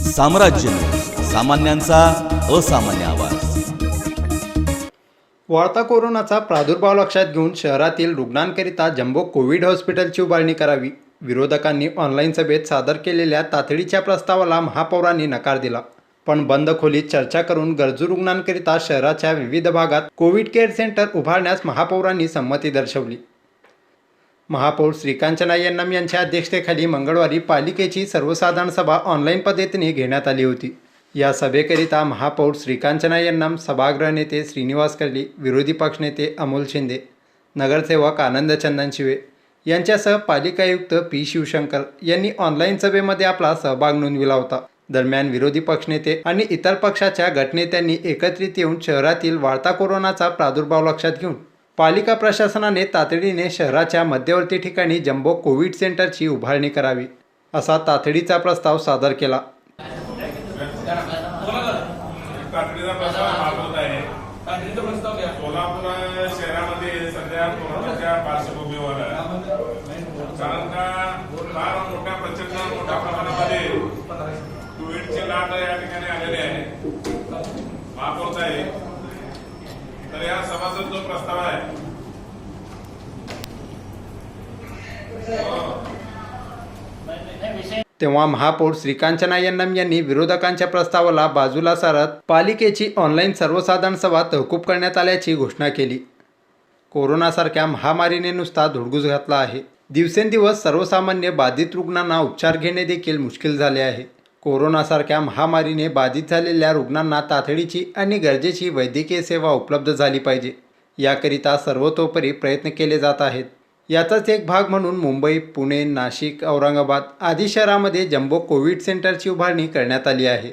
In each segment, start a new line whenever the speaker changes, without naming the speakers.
साम्राज्य न्यूज, सामान्यांचा असामान्य आवाज।
वाढता कोरोनाचा प्रादुर्भाव लक्षात घेऊन शहरातील रुग्णांकरिता जम्बो कोविड हॉस्पिटलची उभारणी करावी। विरोधकांनी ऑनलाईन सभेत सादर केलेल्या तातडीच्या प्रस्तावाला महापौरांनी नकार दिला। पण बंद खोलीत चर्चा करून गरजू रुग्णांकरिता शहराच्या विविध भागात कोविड केअर सेंटर उभारण्यास महापौरांनी संमती दर्शवली। महापौर श्रीकांचना यन्नम यांच्या अध्यक्षतेखाली मंगळवारी पालिकेची सर्वसाधारण सभा ऑनलाईन पद्धतीने घेण्यात आली होती। या सभेकरिता महापौर श्रीकांचना यन्नम, सभागृह नेते श्रीनिवास कर्ली, विरोधी पक्षनेते अमोल शिंदे, नगरसेवक आनंद चंदनशिवे यांच्यासह पालिका आयुक्त पी शिवशंकर यांनी ऑनलाईन सभेमध्ये आपला सहभाग नोंदविला होता। दरम्यान विरोधी पक्षनेते आणि इतर पक्षाच्या गटनेत्यांनी एकत्रित येऊन शहरातील वाढता कोरोनाचा प्रादुर्भाव लक्षात घेऊन पालिका प्रशासनाने तातडीने शहराच्या मध्यवर्ती ठिकाणी जम्बो कोविड सेंटरची उभारणी करावी, असा तातडीचा प्रस्ताव सादर केला।
तातडीचा प्रस्ताव मागवत आहे। सोलापूर शहरामध्ये सध्या कोरोनाच्या पार्श्वभूमीवर कारण का फार मोठ्या प्रचंड मोठ्या प्रमाणामध्ये कोविडची लाट या ठिकाणी आलेली आहे। महापौर साहेब, तर या सभासद जो प्रस्ताव आहे
तेव्हा महापौर श्रीकांचना यन्नम यांनी विरोधकांच्या प्रस्तावाला बाजूला सारत पालिकेची ऑनलाईन सर्वसाधारण सभा तहकूब करण्यात आल्याची घोषणा केली। कोरोनासारख्या महामारीने नुसता धुडगूस घातला आहे। दिवसेंदिवस सर्वसामान्य बाधित रुग्णांना उपचार घेणे देखील मुश्किल झाले आहे। कोरोनासारख्या महामारीने बाधित झालेल्या रुग्णांना तातडीची आणि गरजेची वैद्यकीय सेवा उपलब्ध झाली पाहिजे, याकरिता सर्वतोपरी प्रयत्न केले जात आहेत। याचाच एक भाग म्हणून मुंबई, पुणे, नाशिक, औरंगाबाद आदी शहरामध्ये जम्बो कोविड सेंटरची उभारणी करण्यात आली आहे।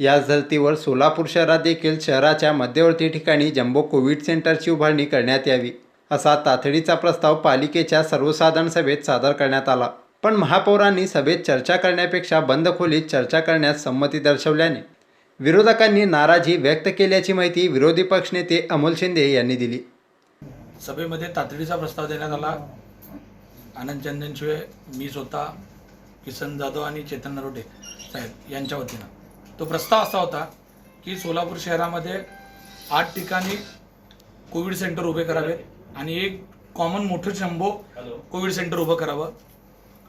याच धर्तीवर सोलापूर शहरात देखील शहराच्या मध्यवर्ती ठिकाणी जम्बो कोविड सेंटरची उभारणी करण्यात यावी, असा तातडीचा प्रस्ताव पालिकेच्या सर्वसाधारण सभेत सादर करण्यात आला। पण महापौरांनी सभेत चर्चा करण्यापेक्षा बंद खोलीत चर्चा करण्यास संमती दर्शवल्याने विरोधकांनी नाराजी व्यक्त केल्याची माहिती विरोधी पक्षनेते अमोल शिंदे यांनी दिली।
सभेमध्ये तातडीचा प्रस्ताव देण्यात आला। आनंद चंदनशिवे, मी स्वतः, किसन जाधव आणि चेतन नरोटे साहेब यांच्या वतीनं तो प्रस्ताव असा होता की सोलापूर शहरामध्ये 8 ठिकाणी कोविड सेंटर उभे करावेत आणि एक कॉमन मोठं जम्बो कोविड सेंटर उभं करावं।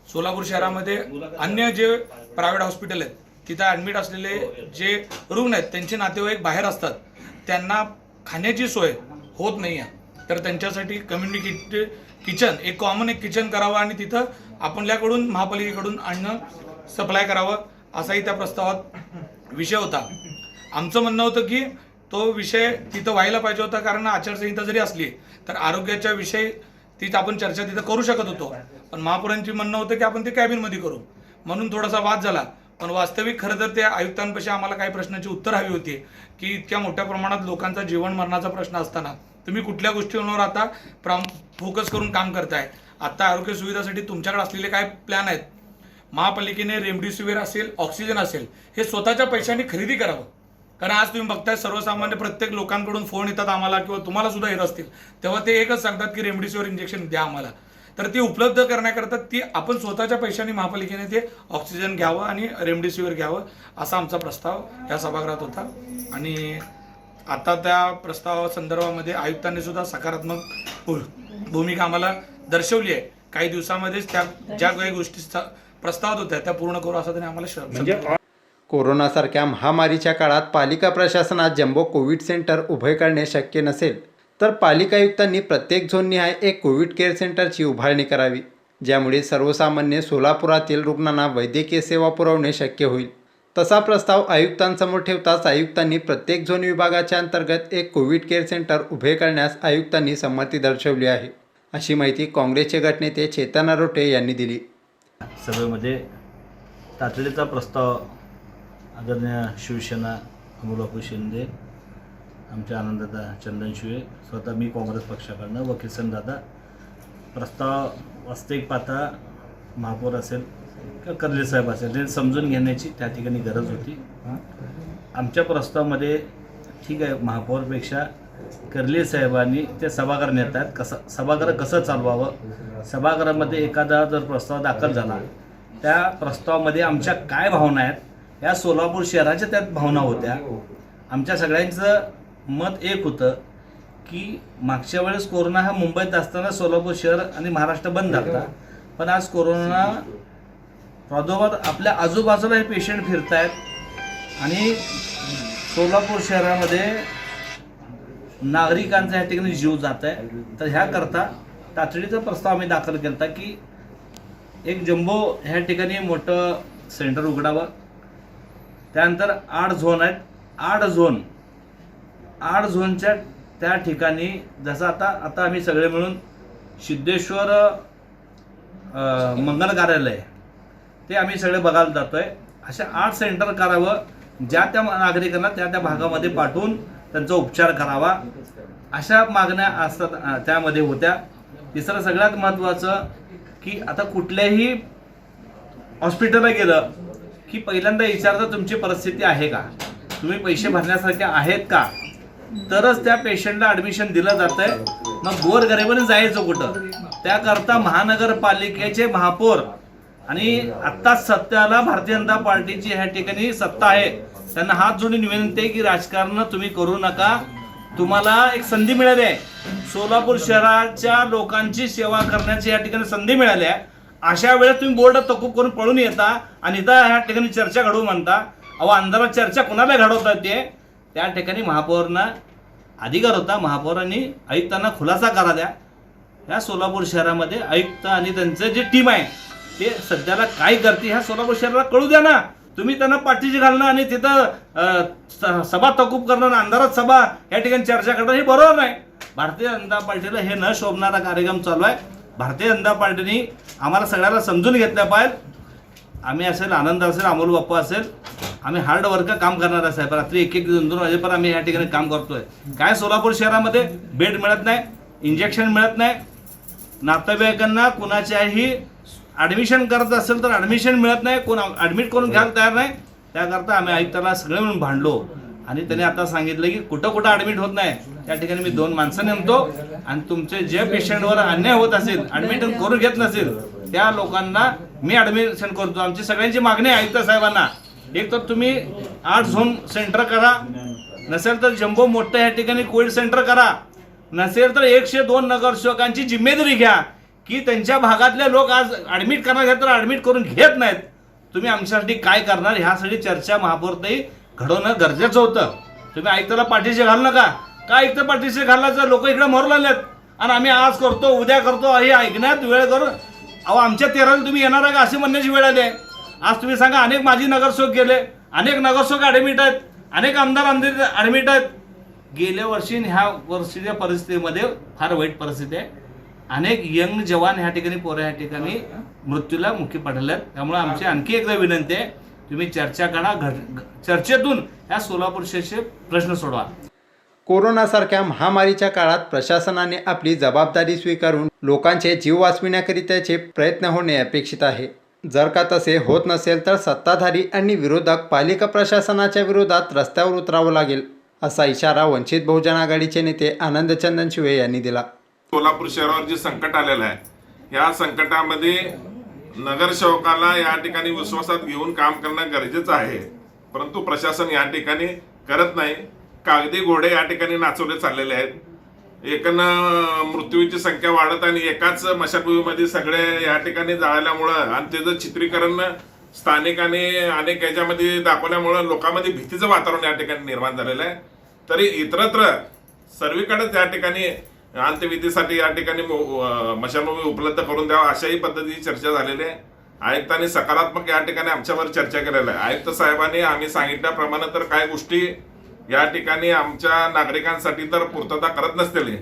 सोलापूर शहरामध्ये अन्य जे प्रायव्हेट हॉस्पिटल आहेत तिथं ॲडमिट असलेले जे रुग्ण आहेत त्यांचे नातेवाईक बाहेर असतात, त्यांना खाण्याची सोय होत नाही आहे, तर त्यांच्यासाठी कम्युनिटी किचन, एक कॉमन एक किचन करावं आणि तिथं आपल्याकडून महापालिकेकडून अन्न सप्लाय करावं, असाही त्या प्रस्तावात विषय होता। आमचं म्हणणं होतं की तो विषय तिथं व्हायला पाहिजे होता, कारण आचारसंहिता जरी असली तर आरोग्याच्या विषयी तिथं आपण चर्चा तिथं करू शकत होतो। पण महापौरांची म्हणणं होतं की आपण ते कॅबिनमध्ये करू, म्हणून थोडासा वाद झाला। पण वास्तविक खरं तर त्या आयुक्तांपाशी आम्हाला काही प्रश्नाची उत्तर हवी होती की इतक्या मोठ्या प्रमाणात लोकांचा जीवन मरणाचा प्रश्न असताना तुम्ही कुठल्या गोष्टींवर आता फोकस करून काम करताय? आता आरोग्य सुविधासाठी तुमच्याकडे असलेले काय प्लॅन आहेत? महापालिकेने रेमडेसिवीर असेल, ऑक्सिजन असेल, हे स्वतःच्या पैशाने खरेदी करावं। कारण आज तुम्ही बघताय सर्वसामान्य प्रत्येक लोकांकडून फोन येतात आम्हाला, किंवा तुम्हाला सुद्धा येत असतील, तेव्हा ते एकच सांगतात की रेमडेसिवीर इंजेक्शन द्या आम्हाला। तर ते उपलब्ध करण्याकरता ती आपण स्वतःच्या पैशाने महापालिकेने ते ऑक्सिजन घ्यावं आणि रेमडेसिवीर घ्यावं, असा आमचा प्रस्ताव या सभागृहात होता। आणि आता त्या प्रस्तावासंदर्भामध्ये आयुक्तांनी सुद्धा सकारात्मक भूमिका आम्हाला दर्शवली आहे। काही दिवसामध्येच त्या ज्या काही गोष्टी प्रस्तावात होत्या त्या पूर्ण करू, असं त्यांनी आम्हाला
कोरोनासारख्या महामारीच्या काळात पालिका प्रशासनात जम्बो कोविड सेंटर उभे करणे शक्य नसेल तर पालिका आयुक्तांनी प्रत्येक झोननिहाय एक कोविड केअर सेंटरची उभारणी करावी, ज्यामुळे सर्वसामान्य सोलापुरातील रुग्णांना वैद्यकीय सेवा पुरवणे शक्य होईल। तसा प्रस्ताव आयुक्तांसमोर ठेवताच आयुक्तांनी प्रत्येक झोन विभागाच्या अंतर्गत एक कोविड केअर सेंटर उभे करण्यास आयुक्तांनी संमती दर्शवली आहे, अशी माहिती काँग्रेसचे गटनेते चेतन नरोटे यांनी दिली।
सभेमध्ये तातडीचा प्रस्ताव आदरणीय शिवसेना अमोल शिंदे, आमचे आनंददादा चंदनशिवे, स्वतः मी काँग्रेस पक्षाकडनं व किसन दादा, प्रस्ताव वास्तविक पाहता महापौर असेल किंवा कर्ले साहेब असेल हे समजून घेण्याची त्या ठिकाणी गरज होती। आमच्या प्रस्तावामध्ये ठीक आहे, महापौरपेक्षा कर्ले साहेबांनी ते सभागृह नेतात सभागृह कसं चालवावं, सभागृहामध्ये एखादा जर प्रस्ताव दाखल झाला त्या प्रस्तावामध्ये आमच्या काय भावना आहेत या सोलापूर शहराच्या त्यात भावना होत्या. आमच्या सगळ्यांचं मत एक होतं की मागच्या वेळेस कोरोना हा मुंबईत असताना सोलापूर शहर आणि महाराष्ट्र बंद झाला, पण आज कोरोना प्रादुर्भाव आपल्या आजूबाजूला हे पेशंट फिरत आहेत आणि सोलापूर शहरामध्ये नागरिकांचा या ठिकाणी जीव जात आहे. तर ह्याकरता तातडीचा प्रस्ताव आम्ही दाखल केला होता की एक जम्बो ह्या ठिकाणी मोठं सेंटर उघडावं. त्यानंतर 8 झोन आहेत. 8 झोनच्या त्या ठिकाणी जसं आता आम्ही सगळे मिळून सिद्धेश्वर मंगल कार्यालय ते आम्ही सगळे बघायला जातोय. अशा 8 सेंटर करावं, ज्या त्या नागरिकांना त्या भागामध्ये पाठवून त्यांचा उपचार करावा, अशा मागण्या असतात त्यामध्ये होत्या. तिसरं सगळ्यात महत्त्वाचं की आता कुठल्याही हॉस्पिटलला गेलं की पहिल्यांदा विचारतं तुमची परिस्थिती आहे का, तुम्ही पैसे भरण्यासारखे आहेत का, तरच त्या पेशंटला ॲडमिशन दिलं जातं आहे. मग गोरगरिबाने जायचं कुठं? त्याकरता महानगरपालिकेचे महापौर आणि आत्ताच सत्याला भारतीय जनता पार्टीची ह्या ठिकाणी सत्ता आहे, त्यांना हात जोडून विनंती आहे की राजकारण तुम्ही करू नका. तुम्हाला एक संधी मिळाली आहे, सोलापूर शहराच्या लोकांची सेवा करण्याची या ठिकाणी संधी मिळाली आहे. अशा वेळेस तुम्ही बोर्ड तकूब करून पळून येता आणि इथं ह्या ठिकाणी चर्चा घडवू म्हणता. अहो, अंधारात चर्चा कुणाला घडवतात ते? त्या ठिकाणी महापौरांना अधिकार होता. महापौरांनी आयुक्तांना खुलासा करा द्या. ह्या सोलापूर शहरामध्ये आयुक्त आणि त्यांचं जे टीम आहे ते सध्याला काय करते ह्या सोलापूर शहराला कळू द्या ना. तुम्ही त्यांना पाठीशी घालणं आणि तिथं सभा तकूब करणं, अंधारात सभा या ठिकाणी चर्चा करणं हे बरोबर नाही. भारतीय जनता पार्टीला हे न शोभणारा कार्यक्रम चालू आहे. भारतीय जनता पार्टीने आम्हाला सगळ्याला समजून घेतल्या पाहिजे. आम्ही असेल, आनंद असेल, अमोल बाप्पा असेल, आम्ही हार्ड वर्क काम करणार साहेब. रात्री 1-2 वाजेपर्यंत आम्ही या ठिकाणी काम करतोय. काय सोलापूर शहरामध्ये बेड मिळत नाही, इंजेक्शन मिळत नाही, नातेवाईकांना कुणाच्याही ॲडमिशन करत असेल तर ॲडमिशन मिळत नाही, कोण ॲडमिट करून घ्यायला तयार नाही. त्याकरता आम्ही आयुक्ताला सगळे मिळून भांडलो आणि त्यांनी आता सांगितलं की कुठं ॲडमिट होत नाही. त्या ठिकाणी मी 2 माणसं नेमतो आणि तुमचे जे पेशंटवर अन्याय होत असेल, ॲडमिट करून घेत नसेल, त्या लोकांना मी ॲडमिशन करतो. आमची सगळ्यांची मागणी आहे आयुक्त साहेबांना, एक तर तुम्ही 8 झोन सेंटर करा, नसेल तर जम्बो मोठं या ठिकाणी कोविड सेंटर करा, नसेल तर 102 नगरसेवकांची जिम्मेदारी घ्या की त्यांच्या भागातले लोक आज ॲडमिट करणार घेत तर ॲडमिट करून घेत नाहीत. तुम्ही आमच्यासाठी काय करणार ह्यासाठी चर्चा महापौरताई घडवणं गरजेचं होतं. तुम्ही आयुक्ताला पाठीशी घालू नका. का आयुक्त पाठीशी घालायचं? लोक इकडे मरू लागलेत आणि आम्ही आज करतो, उद्या करतो, हे ऐकण्यात वेळ करून. अहो, आमच्या 13ला तुम्ही येणार आहे का अशी म्हणण्याची वेळ आली आहे. आज तुम्ही सांगा, अनेक माजी नगरसेवक गेले, अनेक नगरसेवक ॲडमिट आहेत, अनेक आमदार ॲडमिट आहेत. गेल्या वर्षी ह्या वर्षीच्या परिस्थितीमध्ये फार वाईट परिस्थिती आहे. अनेक यंग जवान ह्या ठिकाणी, पोरं ह्या ठिकाणी मृत्यूला मुखी पडले आहेत. त्यामुळे आमची आणखी एकदा विनंती आहे, तुम्ही चर्चा करा, चर्चेतून ह्या सोलापूर शहराचे प्रश्न सोडवा.
कोरोनासारख्या महामारीच्या काळात प्रशासनाने आपली जबाबदारी स्वीकारून लोकांचे जीव वाचविण्याकरिताचे प्रयत्न होणे अपेक्षित आहे. जर का तसे होत नसेल तर सत्ताधारी आणि विरोधक पालिका प्रशासनाच्या विरोधात रस्त्यावर उतरावं लागेल, असा इशारा वंचित बहुजन आघाडीचे नेते आनंद चंदन शिवे यांनी दिला.
सोलापूर शहरावर जे संकट आलेलं आहे, या संकटामध्ये नगरसेवकाला या ठिकाणी विश्वासात घेऊन काम करणं गरजेचं आहे. परंतु प्रशासन या ठिकाणी करत नाही. कागदी घोडे या ठिकाणी नाचवले चाललेले आहेत. मृत्यूची संख्या वाढत आणि एकाच मशागृहामध्ये सगळे या ठिकाणी जाळल्यामुळं आणि त्याचं चित्रीकरण स्थानिकांनी अनेक याच्यामध्ये दाखवल्यामुळं लोकांमध्ये भीतीचं वातावरण या ठिकाणी निर्माण झालेलं आहे. तरी इतरत्र सर्वीकडेच या ठिकाणी अंत्यविधीसाठी या ठिकाणी मशानभूमी उपलब्ध करून द्यावा अशाही पद्धतीची चर्चा झालेली आहे. आयुक्तांनी सकारात्मक या ठिकाणी आमच्यावर चर्चा केलेली आहे. आयुक्त साहेबांनी आम्ही सांगितल्याप्रमाणे तर काही गोष्टी या ठिकाणी आमच्या नागरिकांसाठी तर पूर्तता करत नसतील,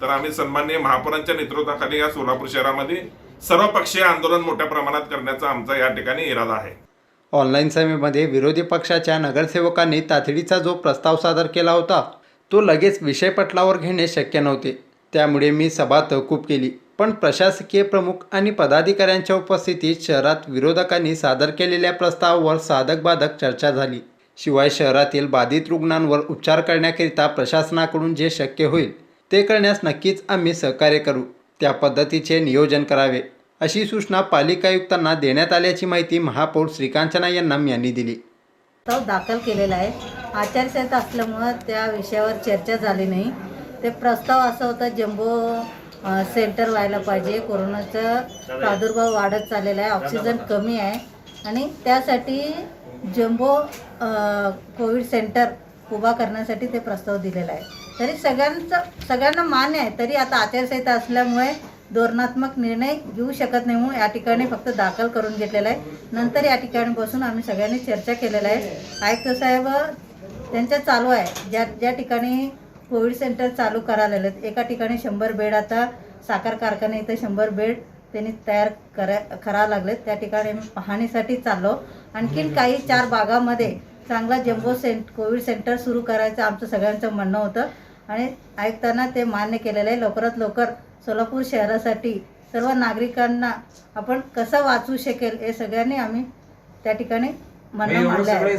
तर आम्ही सन्माननीय महापौरांच्या नेतृत्वाखाली या सोलापूर शहरामध्ये सर्वपक्षीय आंदोलन मोठ्या प्रमाणात करण्याचा आमचा या ठिकाणी इरादा आहे.
ऑनलाईन सभेमध्ये विरोधी पक्षाच्या नगरसेवकांनी तातडीचा जो प्रस्ताव सादर केला होता तो लगेच विषयपटलावर घेणे शक्य नव्हते. त्यामुळे मी सभा तहकूब केली. पण प्रशासकीय प्रमुख आणि पदाधिकाऱ्यांच्या उपस्थितीत शहरात विरोधकांनी सादर केलेल्या प्रस्तावावर साधक-बाधक चर्चा झाली. शिवाय शहरातील बाधित रुग्णांवर उपचार करण्याकरिता प्रशासनाकडून जे शक्य होईल ते करण्यास नक्कीच आम्ही सहकार्य करू. त्या पद्धतीचे नियोजन करावे, अशी सूचना पालिका आयुक्तांना देण्यात आल्याची माहिती महापौर श्रीकांचना यन्नम यांनी दिली.
प्रस्ताव दाखल केलेला आहे. आचारसंहिता असल्यामुळं त्या विषयावर चर्चा झाली नाही. ते प्रस्ताव असं होता जम्बो सेंटर व्हायला पाहिजे. कोरोनाचा प्रादुर्भाव वाढत चाललेला आहे, ऑक्सिजन कमी आहे आणि त्यासाठी जम्बो कोविड सेंटर उभा करण्यासाठी ते प्रस्ताव दिलेला आहे. तरी सगळ्यांना मान्य आहे. तरी आता आचारसंहिता असल्यामुळे धोरणात्मक निर्णय घेऊ शकत नाही म्हणून या ठिकाणी फक्त दाखल करून घेतलेला आहे. नंतर या ठिकाणी बसून आम्ही सगळ्यांनी चर्चा केलेला आहे. आयुक्त साहेब त्यांच्या चालू आहे. ज्या ठिकाणी कोविड सेंटर चालू करायला आहेत, एका ठिकाणी 100 बेड, आता साखर कारखाने इथं 100 बेड त्यांनी तयार करावं लागलेत. त्या ठिकाणी आम्ही पाहणीसाठी चाललो. आणखीन काही 4 भागामध्ये चांगला जम्बो कोविड सेंटर सुरू करायचं आमचं सगळ्यांचं म्हणणं होतं आणि आयुक्तांना ते मान्य केलेलं आहे. लवकरात लवकर सोलापूर शहरासाठी सर्व नागरिकांना आपण कसं वाचू शकेल हे सगळ्यांनी आम्ही त्या ठिकाणी म्हणणं मांडलं आहे.